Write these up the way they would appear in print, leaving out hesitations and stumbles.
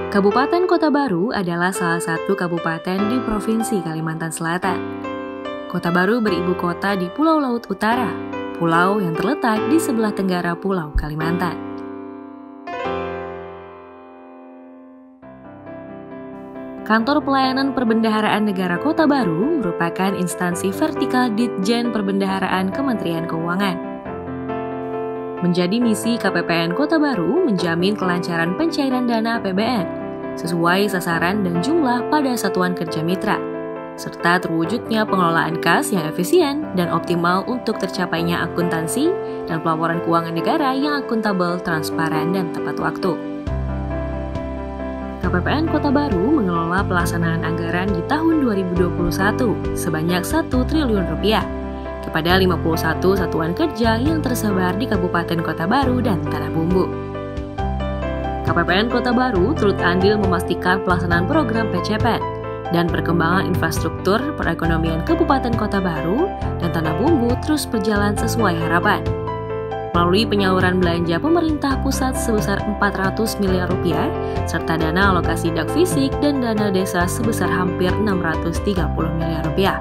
Kabupaten Kota Baru adalah salah satu kabupaten di Provinsi Kalimantan Selatan. Kota Baru beribu kota di Pulau Laut Utara, pulau yang terletak di sebelah tenggara Pulau Kalimantan. Kantor Pelayanan Perbendaharaan Negara Kota Baru merupakan instansi vertikal Ditjen Perbendaharaan Kementerian Keuangan. Menjadi misi KPPN Kota Baru menjamin kelancaran pencairan dana APBN sesuai sasaran dan jumlah pada satuan kerja mitra, serta terwujudnya pengelolaan kas yang efisien dan optimal untuk tercapainya akuntansi dan pelaporan keuangan negara yang akuntabel, transparan, dan tepat waktu. KPPN Kota Baru mengelola pelaksanaan anggaran di tahun 2021 sebanyak 1 triliun rupiah kepada 51 satuan kerja yang tersebar di Kabupaten Kota Baru dan Tanah Bumbu. KPPN Kota Baru turut andil memastikan pelaksanaan program PCPN dan perkembangan infrastruktur perekonomian Kabupaten Kota Baru dan Tanah Bumbu terus berjalan sesuai harapan. Melalui penyaluran belanja pemerintah pusat sebesar 400 miliar rupiah, serta dana alokasi dak fisik dan dana desa sebesar hampir 630 miliar rupiah.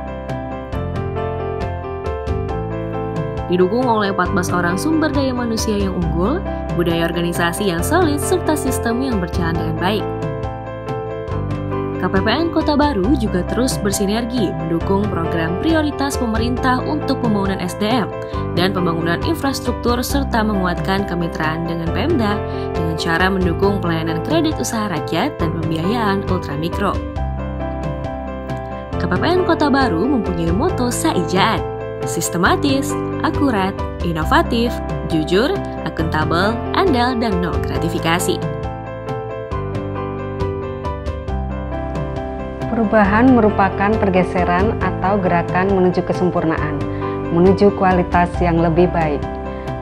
Didukung oleh 14 orang sumber daya manusia yang unggul, budaya organisasi yang solid, serta sistem yang berjalan dengan baik. KPPN Kota Baru juga terus bersinergi mendukung program prioritas pemerintah untuk pembangunan SDM dan pembangunan infrastruktur serta menguatkan kemitraan dengan Pemda dengan cara mendukung pelayanan kredit usaha rakyat dan pembiayaan ultramikro. KPPN Kota Baru mempunyai moto Saijaan, sistematis, akurat, inovatif, jujur, akuntabel, andal, dan no gratifikasi. Perubahan merupakan pergeseran atau gerakan menuju kesempurnaan, menuju kualitas yang lebih baik.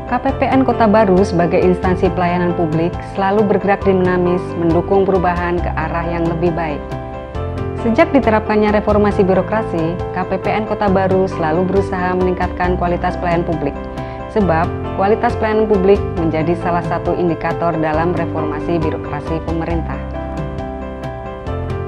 KPPN Kota Baru sebagai instansi pelayanan publik selalu bergerak dinamis mendukung perubahan ke arah yang lebih baik. Sejak diterapkannya reformasi birokrasi, KPPN Kota Baru selalu berusaha meningkatkan kualitas pelayanan publik, sebab kualitas pelayanan publik menjadi salah satu indikator dalam reformasi birokrasi pemerintah.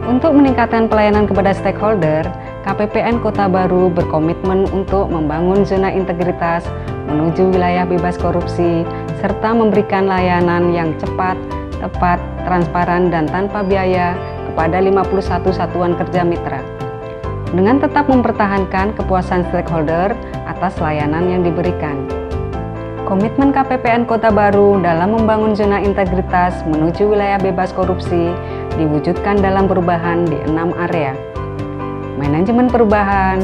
Untuk meningkatkan pelayanan kepada stakeholder, KPPN Kota Baru berkomitmen untuk membangun zona integritas menuju wilayah bebas korupsi, serta memberikan layanan yang cepat, tepat, transparan, dan tanpa biaya kepada 51 satuan kerja mitra, dengan tetap mempertahankan kepuasan stakeholder atas layanan yang diberikan. Komitmen KPPN Kota Baru dalam membangun zona integritas menuju wilayah bebas korupsi diwujudkan dalam perubahan di 6 area. Manajemen perubahan,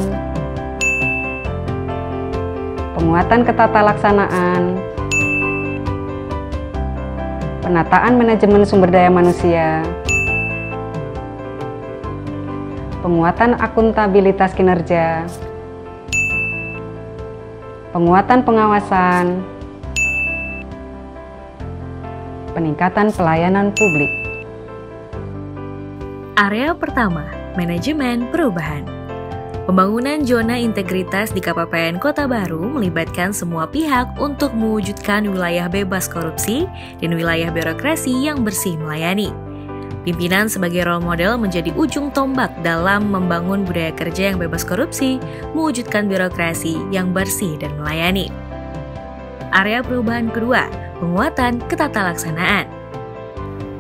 penguatan ketatalaksanaan, penataan manajemen sumber daya manusia, penguatan akuntabilitas kinerja, penguatan pengawasan, peningkatan pelayanan publik. Area pertama, manajemen perubahan. Pembangunan zona integritas di KPPN Kota Baru melibatkan semua pihak untuk mewujudkan wilayah bebas korupsi dan wilayah birokrasi yang bersih melayani. Pimpinan sebagai role model menjadi ujung tombak dalam membangun budaya kerja yang bebas korupsi, mewujudkan birokrasi yang bersih dan melayani. Area perubahan kedua, penguatan ketatalaksanaan.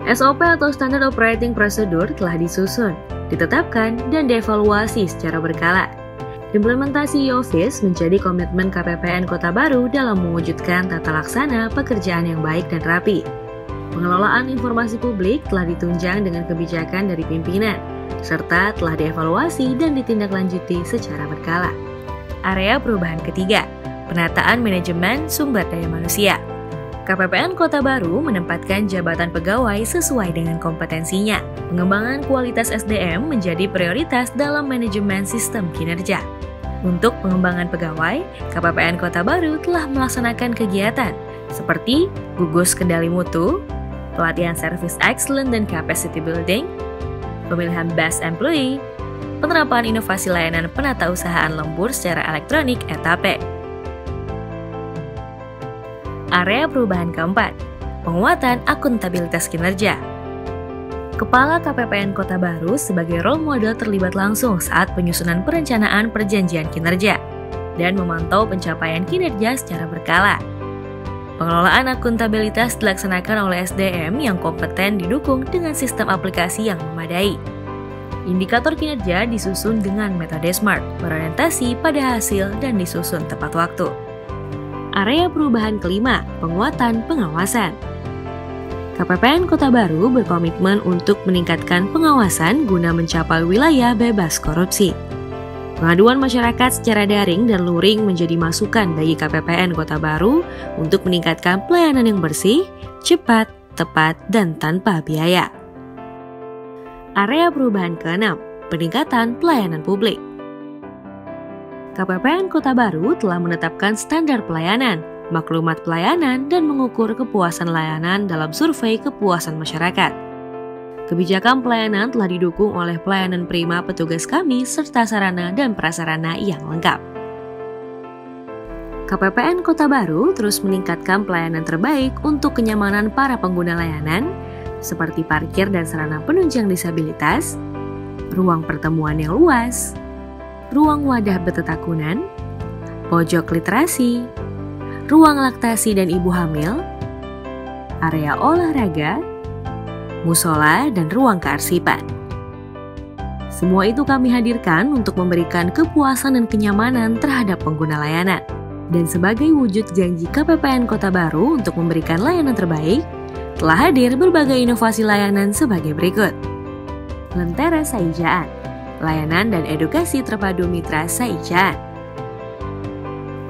SOP atau Standard Operating Procedure telah disusun, ditetapkan, dan dievaluasi secara berkala. Implementasi e-Office menjadi komitmen KPPN Kota Baru dalam mewujudkan tata laksana pekerjaan yang baik dan rapi. Pengelolaan informasi publik telah ditunjang dengan kebijakan dari pimpinan, serta telah dievaluasi dan ditindaklanjuti secara berkala. Area perubahan ketiga, penataan manajemen sumber daya manusia. KPPN Kota Baru menempatkan jabatan pegawai sesuai dengan kompetensinya. Pengembangan kualitas SDM menjadi prioritas dalam manajemen sistem kinerja. Untuk pengembangan pegawai, KPPN Kota Baru telah melaksanakan kegiatan seperti gugus kendali mutu, pelatihan service excellence dan capacity building, pemilihan best employee, penerapan inovasi layanan penatausahaan lembur secara elektronik (ETAP). Area perubahan keempat, penguatan akuntabilitas kinerja. Kepala KPPN Kota Baru sebagai role model terlibat langsung saat penyusunan perencanaan perjanjian kinerja dan memantau pencapaian kinerja secara berkala. Pengelolaan akuntabilitas dilaksanakan oleh SDM yang kompeten didukung dengan sistem aplikasi yang memadai. Indikator kinerja disusun dengan metode SMART, berorientasi pada hasil dan disusun tepat waktu. Area perubahan kelima, penguatan pengawasan. KPPN Kota Baru berkomitmen untuk meningkatkan pengawasan guna mencapai wilayah bebas korupsi. Pengaduan masyarakat secara daring dan luring menjadi masukan bagi KPPN Kota Baru untuk meningkatkan pelayanan yang bersih, cepat, tepat, dan tanpa biaya. Area perubahan ke-6, peningkatan pelayanan publik. KPPN Kota Baru telah menetapkan standar pelayanan, maklumat pelayanan, dan mengukur kepuasan layanan dalam survei kepuasan masyarakat. Kebijakan pelayanan telah didukung oleh pelayanan prima petugas kami serta sarana dan prasarana yang lengkap. KPPN Kota Baru terus meningkatkan pelayanan terbaik untuk kenyamanan para pengguna layanan, seperti parkir dan sarana penunjang disabilitas, ruang pertemuan yang luas, ruang wadah bertetakunan, pojok literasi, ruang laktasi dan ibu hamil, area olahraga, musola, dan ruang kearsipan. Semua itu kami hadirkan untuk memberikan kepuasan dan kenyamanan terhadap pengguna layanan. Dan sebagai wujud janji KPPN Kota Baru untuk memberikan layanan terbaik, telah hadir berbagai inovasi layanan sebagai berikut. Lentera Saijaan, layanan dan edukasi terpadu mitra Saijaan.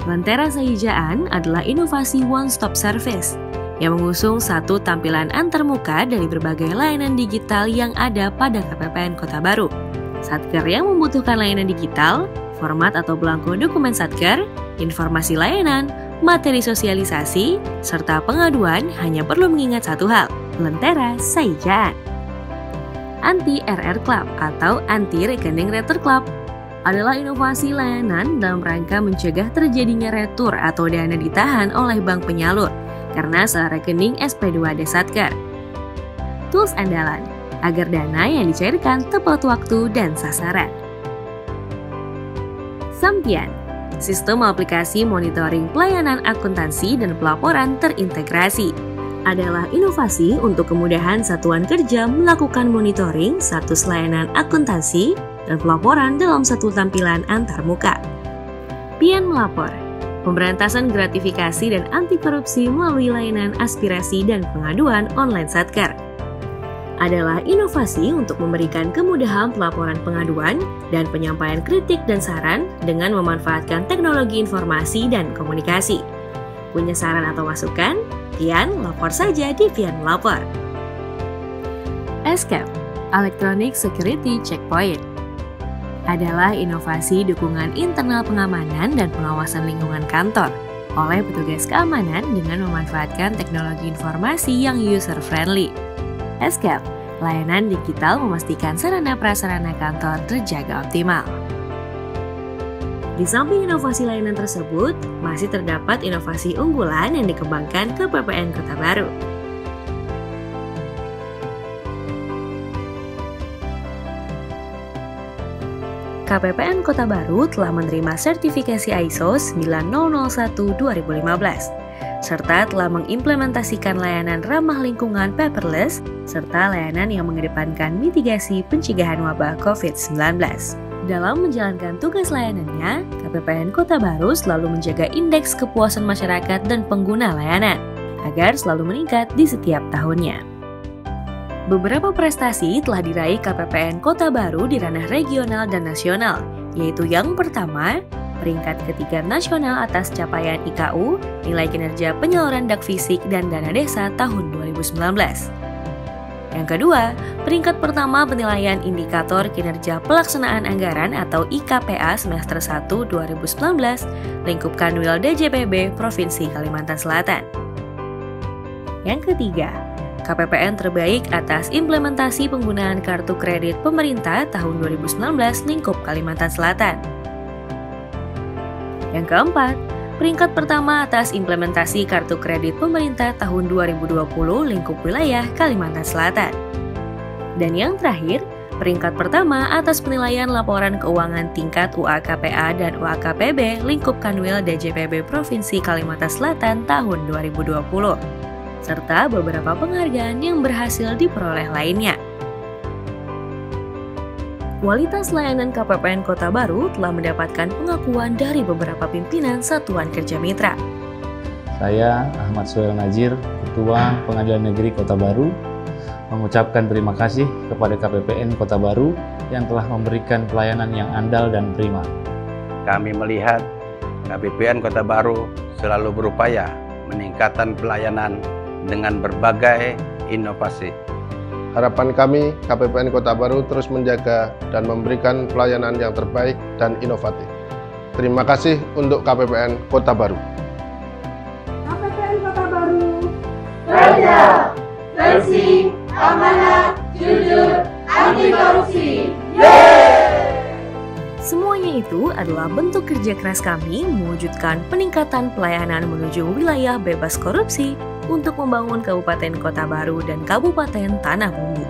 Lentera Saijaan adalah inovasi one-stop service yang mengusung satu tampilan antarmuka dari berbagai layanan digital yang ada pada KPPN Kota Baru. Satker yang membutuhkan layanan digital, format atau belangko dokumen Satker, informasi layanan, materi sosialisasi, serta pengaduan hanya perlu mengingat satu hal, Lentera Saijaan. Anti-RR Club atau Anti-Rekening Retur Club adalah inovasi layanan dalam rangka mencegah terjadinya retur atau dana ditahan oleh bank penyalur karena salah rekening SP2D Satker. Tools andalan agar dana yang dicairkan tepat waktu dan sasaran. Sampian, sistem aplikasi monitoring pelayanan akuntansi dan pelaporan terintegrasi, adalah inovasi untuk kemudahan satuan kerja melakukan monitoring status layanan akuntansi dan pelaporan dalam satu tampilan antarmuka. Pian Melapor, pemberantasan gratifikasi dan anti korupsi melalui layanan aspirasi dan pengaduan online Satker, adalah inovasi untuk memberikan kemudahan pelaporan pengaduan dan penyampaian kritik dan saran dengan memanfaatkan teknologi informasi dan komunikasi. Punya saran atau masukan? Pian lapor saja di Pian Melapor. ESCAP, Electronic Security Checkpoint, adalah inovasi dukungan internal pengamanan dan pengawasan lingkungan kantor oleh petugas keamanan dengan memanfaatkan teknologi informasi yang user-friendly. ESCAP, layanan digital memastikan sarana prasarana kantor terjaga optimal. Di samping inovasi layanan tersebut, masih terdapat inovasi unggulan yang dikembangkan ke KPPN Kota Baru. KPPN Kota Baru telah menerima sertifikasi ISO 9001-2015, serta telah mengimplementasikan layanan ramah lingkungan paperless, serta layanan yang mengedepankan mitigasi pencegahan wabah COVID-19. Dalam menjalankan tugas layanannya, KPPN Kota Baru selalu menjaga indeks kepuasan masyarakat dan pengguna layanan, agar selalu meningkat di setiap tahunnya. Beberapa prestasi telah diraih KPPN Kota Baru di ranah regional dan nasional, yaitu yang pertama, peringkat ketiga nasional atas capaian IKU, nilai kinerja penyaluran dak fisik dan dana desa tahun 2019. Yang kedua, peringkat pertama penilaian indikator kinerja pelaksanaan anggaran atau IKPA semester 1 2019, lingkup Kanwil DJPB Provinsi Kalimantan Selatan. Yang ketiga, KPPN terbaik atas implementasi penggunaan kartu kredit pemerintah tahun 2019 lingkup Kalimantan Selatan. Yang keempat, peringkat pertama atas implementasi kartu kredit pemerintah tahun 2020 lingkup wilayah Kalimantan Selatan. Dan yang terakhir, peringkat pertama atas penilaian laporan keuangan tingkat UAKPA dan UAKPB lingkup Kanwil DJPB Provinsi Kalimantan Selatan tahun 2020, serta beberapa penghargaan yang berhasil diperoleh lainnya. Kualitas layanan KPPN Kota Baru telah mendapatkan pengakuan dari beberapa pimpinan Satuan Kerja Mitra. Saya Ahmad Suhail Najir, Ketua Pengadilan Negeri Kota Baru, mengucapkan terima kasih kepada KPPN Kota Baru yang telah memberikan pelayanan yang andal dan prima. Kami melihat KPPN Kota Baru selalu berupaya meningkatkan pelayanan dengan berbagai inovasi. Harapan kami, KPPN Kota Baru terus menjaga dan memberikan pelayanan yang terbaik dan inovatif. Terima kasih untuk KPPN Kota Baru. KPPN Kota Baru, kerja, bersih, amanah, jujur, anti korupsi. Semuanya itu adalah bentuk kerja keras kami mewujudkan peningkatan pelayanan menuju wilayah bebas korupsi untuk membangun Kabupaten Kota Baru dan Kabupaten Tanah Bumbu.